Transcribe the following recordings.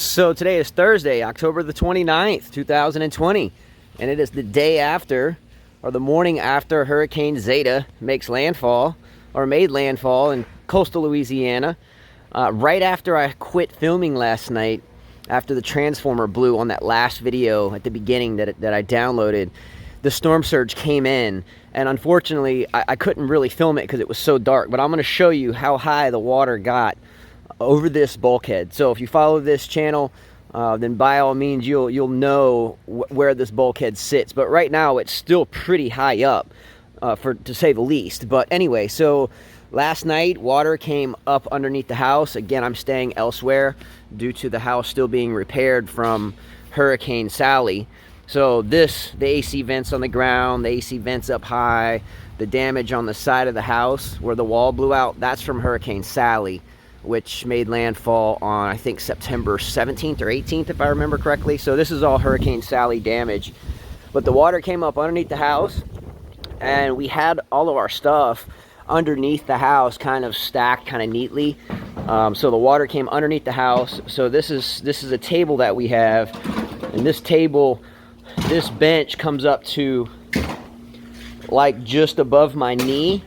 So today is Thursday, October the 29th, 2020, and it is the day after, or the morning after, Hurricane Zeta makes landfall, or made landfall in coastal Louisiana. Right after I quit filming last night, after the transformer blew on that last video at the beginning that I downloaded, the storm surge came in, and unfortunately I couldn't really film it because it was so dark, but I'm going to show you how high the water got over this bulkhead. So if you follow this channel, then by all means you'll know where this bulkhead sits. But right now it's still pretty high up, to say the least. But anyway, so last night water came up underneath the house. Again, I'm staying elsewhere due to the house still being repaired from Hurricane Sally. So the AC vents on the ground, the AC vents up high, the damage on the side of the house where the wall blew out, that's from Hurricane Sally, which made landfall on, I think, September 17th or 18th, if I remember correctly. So this is all Hurricane Sally damage. But the water came up underneath the house, and we had all of our stuff underneath the house kind of stacked kind of neatly. So the water came underneath the house. So this is a table that we have, and this bench comes up to like just above my knee.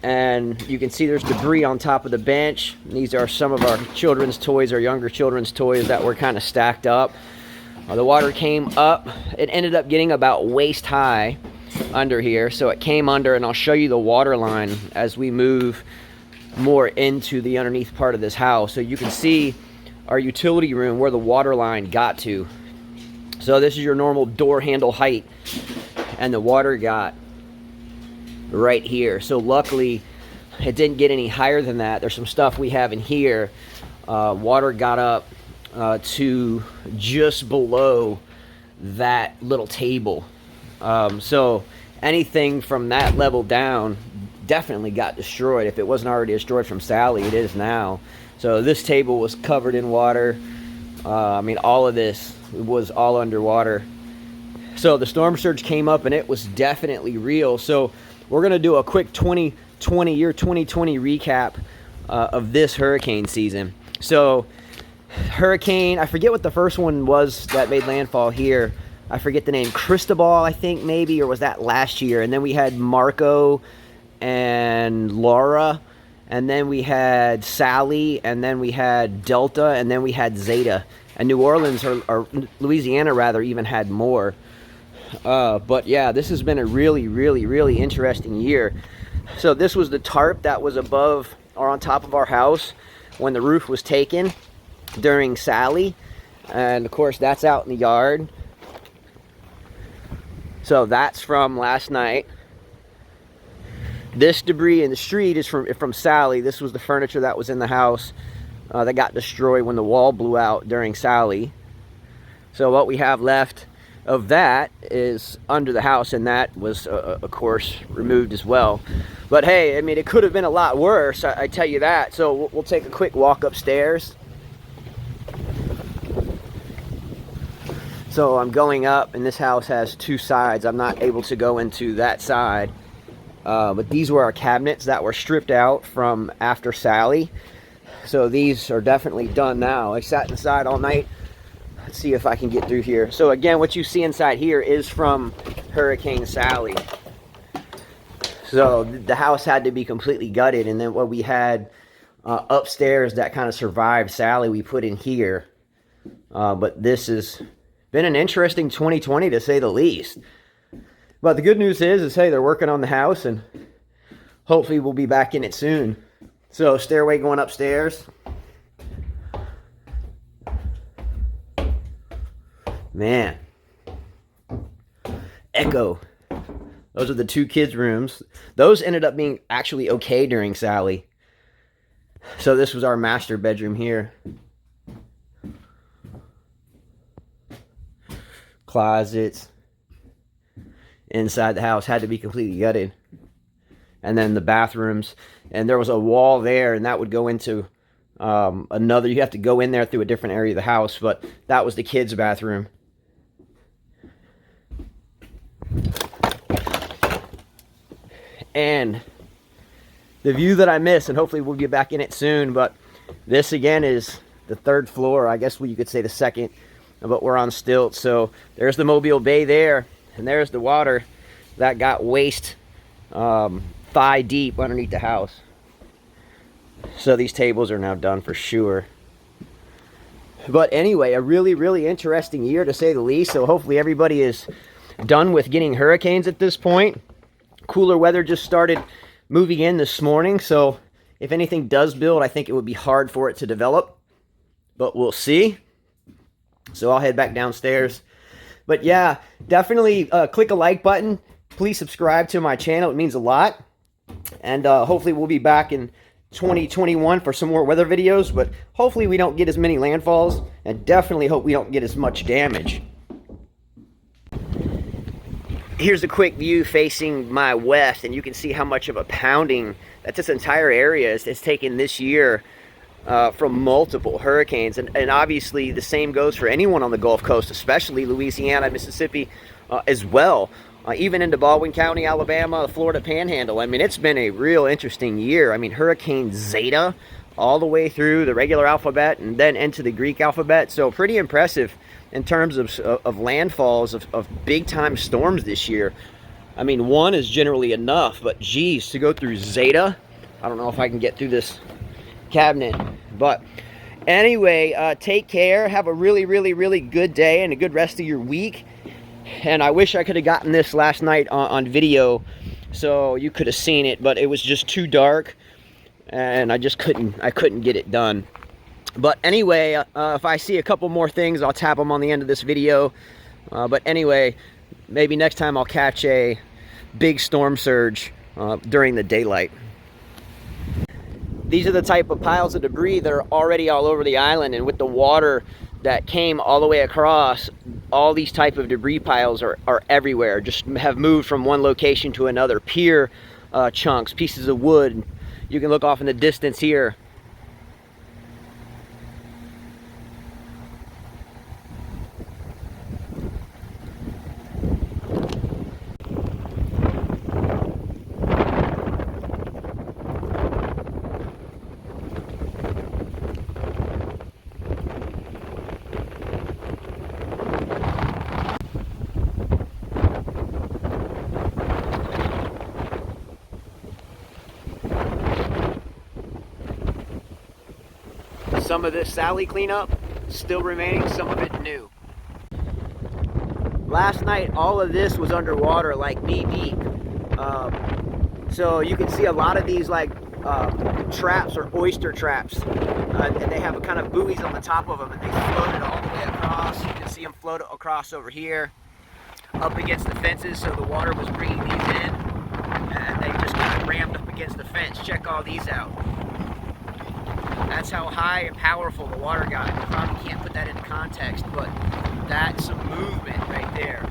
And you can see there's debris on top of the bench. These are some of our children's toys, our younger children's toys that were kind of stacked up. The water came up. It ended up getting about waist high under here. So it came under, and I'll show you the water line as we move more into the underneath part of this house. So you can see our utility room where the water line got to. So this is your normal door handle height, and the water got right here. So luckily it didn't get any higher than that. There's some stuff we have in here. Water got up to just below that little table. So anything from that level down definitely got destroyed. If it wasn't already destroyed from Sally, it is now. So this table was covered in water. I mean, all of this was all underwater. So the storm surge came up, and it was definitely real. So we're going to do a quick 2020 recap of this hurricane season. So hurricane, I forget what the first one was that made landfall here. I forget the name. Cristobal, I think, maybe, or was that last year? And then we had Marco and Laura, and then we had Sally, and then we had Delta, and then we had Zeta. And New Orleans, or Louisiana rather, even had more. But yeah, this has been a really interesting year. So this was the tarp that was above or on top of our house when the roof was taken during Sally, and of course that's out in the yard. So that's from last night. This debris in the street is from Sally. This was the furniture that was in the house that got destroyed when the wall blew out during Sally. So what we have left of that is under the house, and that was of course removed as well. But hey, I mean, it could have been a lot worse, I tell you that. So we'll take a quick walk upstairs. So I'm going up, and this house has two sides. I'm not able to go into that side, but these were our cabinets that were stripped out from after Sally. So these are definitely done now. I sat inside all night. Let's see if I can get through here. So again, what you see inside here is from Hurricane Sally. So the house had to be completely gutted, and then what we had upstairs that kind of survived Sally, we put in here. But this has been an interesting 2020 to say the least. But the good news is hey, they're working on the house, and hopefully we'll be back in it soon. So stairway going upstairs. Man, echo. Those are the two kids' rooms. Those ended up being actually okay during Sally. So this was our master bedroom here. Closets. Inside the house had to be completely gutted. And then the bathrooms. And there was a wall there, and that would go into another. You have to go in there through a different area of the house, but that was the kids' bathroom. And the view that I miss, and hopefully we'll get back in it soon, but this again is the third floor. I guess you could say the second, but we're on stilts. So there's the Mobile Bay there, and there's the water that got waist thigh deep underneath the house. So these tables are now done for sure. But anyway, a really, really interesting year to say the least. So hopefully everybody is done with getting hurricanes at this point. Cooler weather just started moving in this morning. So if anything does build, I think it would be hard for it to develop. But we'll see. So I'll head back downstairs. But yeah, definitely click a like button. Please subscribe to my channel. It means a lot. And hopefully we'll be back in 2021 for some more weather videos, but hopefully we don't get as many landfalls, and definitely hope we don't get as much damage. Here's a quick view facing my west, and you can see how much of a pounding that this entire area is taken this year from multiple hurricanes. And obviously the same goes for anyone on the Gulf Coast, especially Louisiana, Mississippi as well. Even into Baldwin County, Alabama, the Florida Panhandle. I mean, it's been a real interesting year. I mean, Hurricane Zeta all the way through the regular alphabet and then into the Greek alphabet. So pretty impressive in terms of landfalls of big-time storms this year. I mean, one is generally enough, but geez, to go through Zeta, I don't know if I can get through this cabinet. But anyway, take care. Have a really, really, really good day and a good rest of your week. And I wish I could have gotten this last night on video so you could have seen it, but it was just too dark and I couldn't get it done. But anyway, if I see a couple more things, I'll tap them on the end of this video. But anyway, maybe next time I'll catch a big storm surge during the daylight. These are the type of piles of debris that are already all over the island, and with the water that came all the way across, all these type of debris piles are everywhere. Just have moved from one location to another. Pier chunks, pieces of wood. You can look off in the distance here. Some of this Sally cleanup still remaining, some of it new. Last night, all of this was underwater, like knee deep. So you can see a lot of these like traps or oyster traps. And they have a kind of buoys on the top of them, and they floated all the way across. You can see them float across over here, up against the fences, so the water was bringing these in. And they just kind of rammed up against the fence. Check all these out. That's how high and powerful the water got. You probably can't put that into context, but that's some movement right there.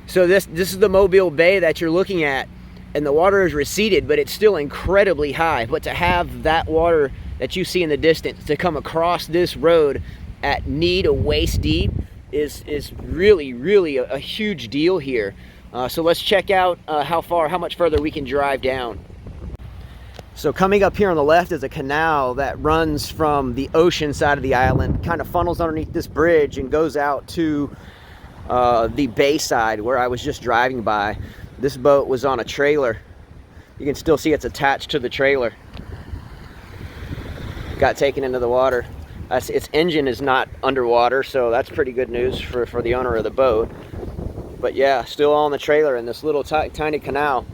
So this is the Mobile Bay that you're looking at, and the water is receded, but it's still incredibly high. But to have that water that you see in the distance to come across this road at knee to waist deep is really, really a huge deal here. So let's check out how much further we can drive down. So coming up here on the left is a canal that runs from the ocean side of the island, kind of funnels underneath this bridge and goes out to the bay side where I was just driving by. This boat was on a trailer. You can still see it's attached to the trailer. Got taken into the water. Its engine is not underwater, so that's pretty good news for the owner of the boat. But yeah, still on the trailer in this little tiny canal.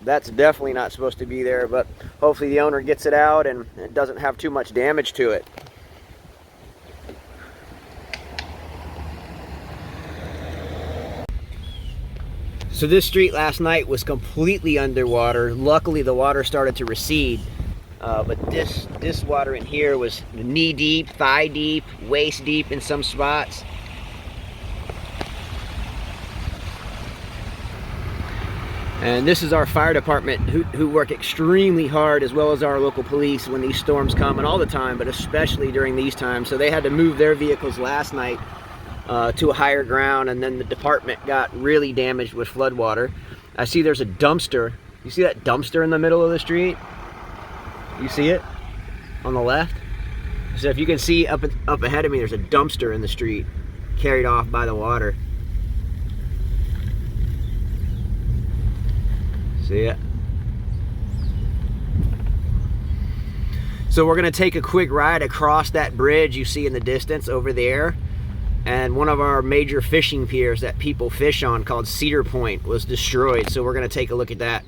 That's definitely not supposed to be there, but hopefully the owner gets it out and it doesn't have too much damage to it. So this street last night was completely underwater. Luckily the water started to recede, but this water in here was knee deep, thigh deep, waist deep in some spots. And this is our fire department who work extremely hard, as well as our local police when these storms come, and all the time, but especially during these times. So they had to move their vehicles last night to a higher ground, and then the department got really damaged with floodwater. I see there's a dumpster. You see that dumpster in the middle of the street? You see it on the left? So if you can see up ahead of me, there's a dumpster in the street carried off by the water. See it? So we're gonna take a quick ride across that bridge you see in the distance over there. And one of our major fishing piers that people fish on, called Cedar Point, was destroyed. So we're gonna take a look at that.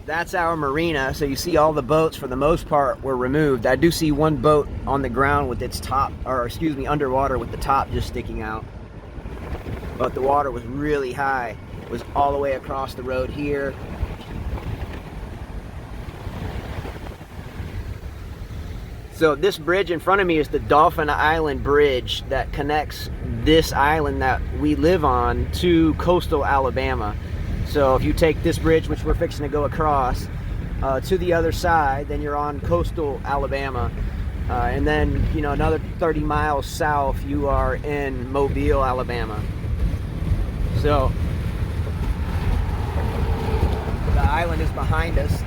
That's our marina. So you see all the boats, for the most part, were removed. I do see one boat on the ground with its top, or excuse me, underwater with the top just sticking out. But the water was really high. It was all the way across the road here. So this bridge in front of me is the Dauphin Island Bridge that connects this island that we live on to coastal Alabama. So if you take this bridge, which we're fixing to go across, to the other side, then you're on coastal Alabama. And then, you know, another 30 miles south, you are in Mobile, Alabama. So the island is behind us.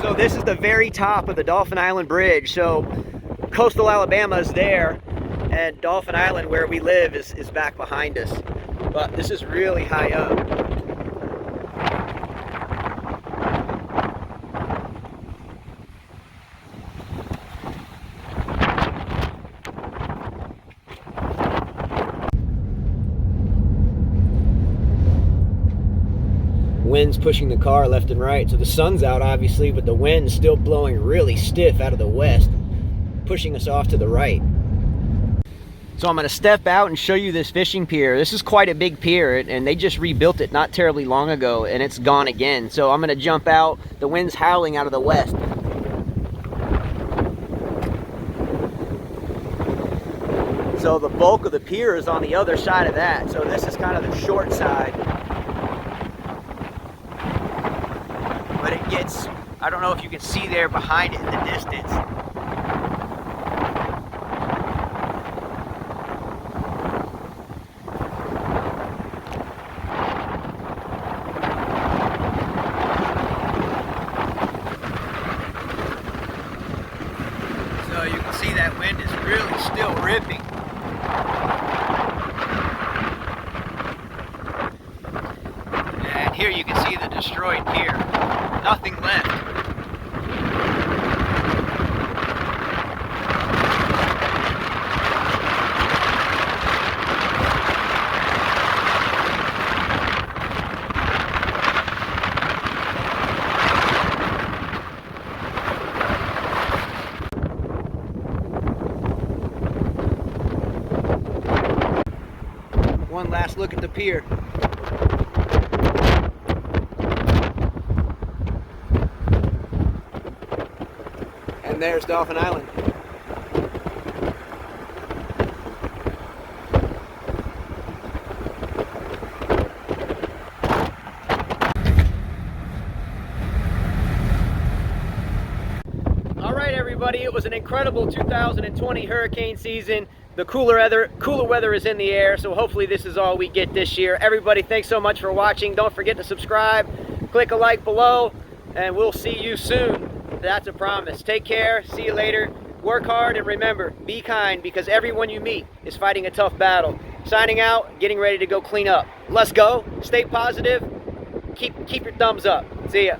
So this is the very top of the Dauphin Island Bridge. So coastal Alabama is there, and Dauphin Island, where we live, is back behind us. But this is really high up. Wind's pushing the car left and right. So the sun's out, obviously, but the wind's still blowing really stiff out of the west, pushing us off to the right. So I'm going to step out and show you this fishing pier. This is quite a big pier, and they just rebuilt it not terribly long ago, and it's gone again. So I'm going to jump out. The wind's howling out of the west. So the bulk of the pier is on the other side of that. So this is kind of the short side. But it gets, I don't know if you can see there behind it in the distance. So you can see that wind is really still ripping. And here you can see the destroyed pier. Nothing left. One last look at the pier. And there's Dauphin Island. All right, everybody, it was an incredible 2020 hurricane season. The cooler weather is in the air, so hopefully this is all we get this year. Everybody, thanks so much for watching. Don't forget to subscribe, click a like below, and we'll see you soon. That's a promise. Take care. See you later. Work hard, and remember, be kind, because everyone you meet is fighting a tough battle. Signing out, getting ready to go clean up. Let's go. Stay positive. Keep your thumbs up. See ya.